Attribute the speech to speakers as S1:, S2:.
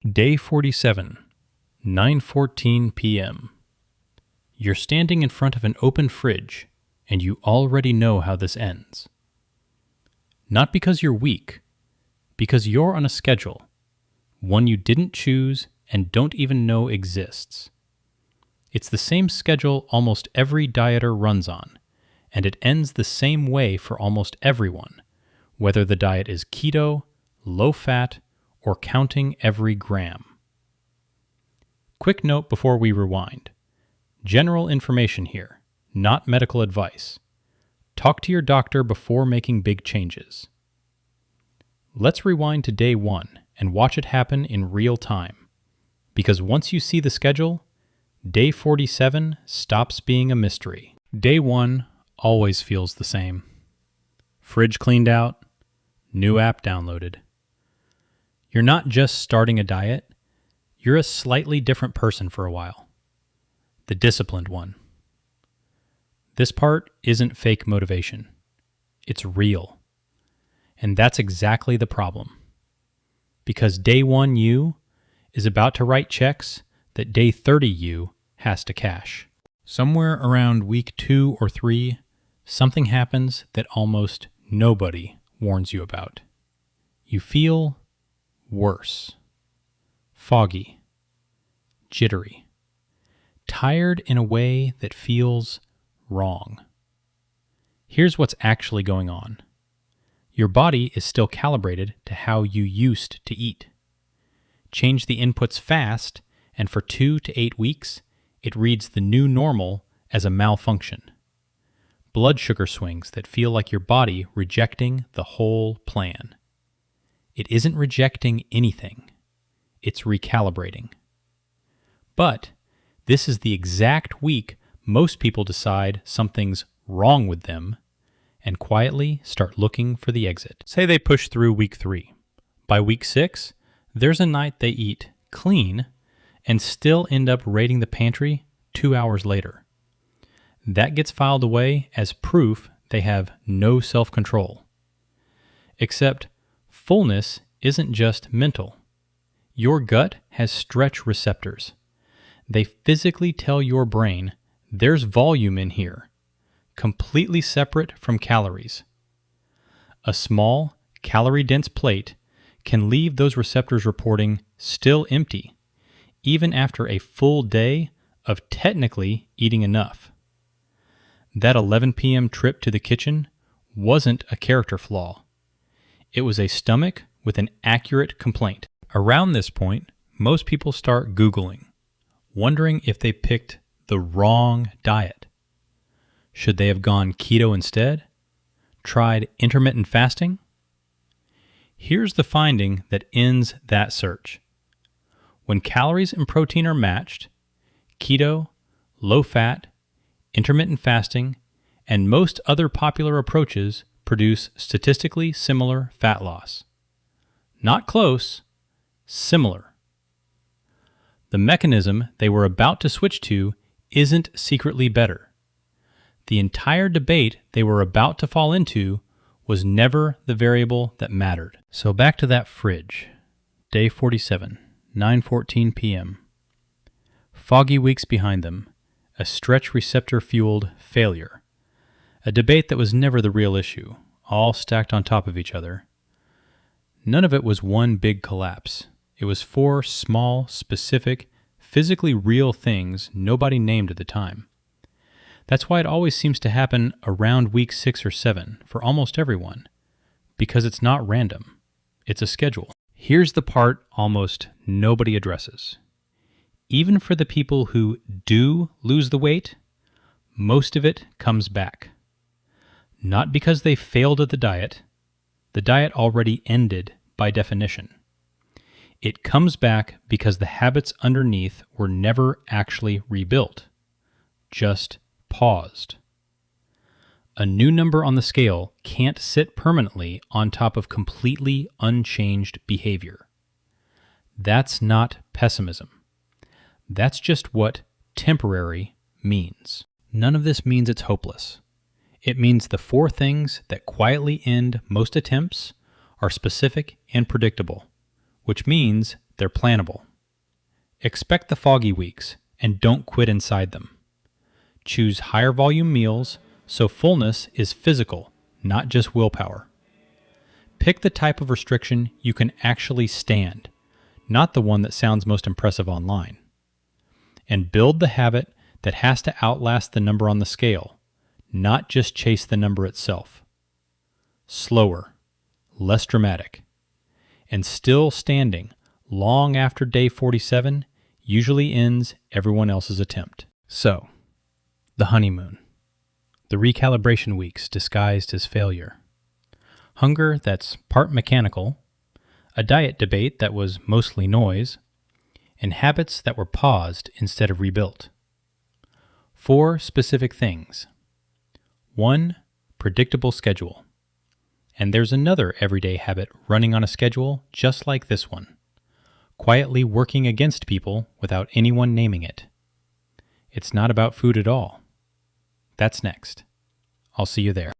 S1: Day 47, 9:14 p.m. You're standing in front of an open fridge, and you already know how this ends. Not because you're weak, because you're on a schedule, one you didn't choose and don't even know exists. It's the same schedule almost every dieter runs on, and it ends the same way for almost everyone, whether the diet is keto, low-fat, or counting every gram. Quick note before we rewind. General information here, not medical advice. Talk to your doctor before making big changes. Let's rewind to day 1 and watch it happen in real time. Because once you see the schedule, day 47 stops being a mystery. Day 1 always feels the same. Fridge cleaned out, new app downloaded. You're not just starting a diet, you're a slightly different person for a while. The disciplined one. This part isn't fake motivation. It's real. And that's exactly the problem. Because day 1 you is about to write checks that day 30 you has to cash. Somewhere around week 2 or 3, something happens that almost nobody warns you about. You feel worse, foggy, jittery, tired in a way that feels wrong. Here's what's actually going on. Your body is still calibrated to how you used to eat. Change the inputs fast, and for 2 to 8 weeks, it reads the new normal as a malfunction. Blood sugar swings that feel like your body rejecting the whole plan. It isn't rejecting anything. It's recalibrating. But this is the exact week most people decide something's wrong with them and quietly start looking for the exit. Say they push through week 3. By week 6, there's a night they eat clean and still end up raiding the pantry 2 hours later. That gets filed away as proof they have no self-control. Except fullness isn't just mental. Your gut has stretch receptors. They physically tell your brain there's volume in here, completely separate from calories. A small, calorie-dense plate can leave those receptors reporting still empty, even after a full day of technically eating enough. That 11 p.m. trip to the kitchen wasn't a character flaw. It was a stomach with an accurate complaint. Around this point, most people start Googling, wondering if they picked the wrong diet. Should they have gone keto instead? Tried intermittent fasting? Here's the finding that ends that search. When calories and protein are matched, keto, low-fat, intermittent fasting, and most other popular approaches produce statistically similar fat loss. Not close, similar. The mechanism they were about to switch to isn't secretly better. The entire debate they were about to fall into was never the variable that mattered. So back to that fridge. Day 47, 9:14 p.m. Foggy weeks behind them. A stretch receptor-fueled failure. A debate that was never the real issue, all stacked on top of each other. None of it was one big collapse. It was 4 small, specific, physically real things nobody named at the time. That's why it always seems to happen around week 6 or 7 for almost everyone, because it's not random. It's a schedule. Here's the part almost nobody addresses. Even for the people who do lose the weight, most of it comes back. Not because they failed at the diet already ended by definition. It comes back because the habits underneath were never actually rebuilt, just paused. A new number on the scale can't sit permanently on top of completely unchanged behavior. That's not pessimism. That's just what temporary means. None of this means it's hopeless. It means the 4 things that quietly end most attempts are specific and predictable, which means they're plannable. Expect the foggy weeks and don't quit inside them. Choose higher volume meals so fullness is physical, not just willpower. Pick the type of restriction you can actually stand, not the one that sounds most impressive online. And build the habit that has to outlast the number on the scale, not just chase the number itself. Slower, less dramatic, and still standing long after day 47 usually ends everyone else's attempt. So, the honeymoon, the recalibration weeks disguised as failure, hunger that's part mechanical, a diet debate that was mostly noise, and habits that were paused instead of rebuilt. 4 specific things. 1. Predictable schedule. And there's another everyday habit running on a schedule just like this one, quietly working against people without anyone naming it. It's not about food at all. That's next. I'll see you there.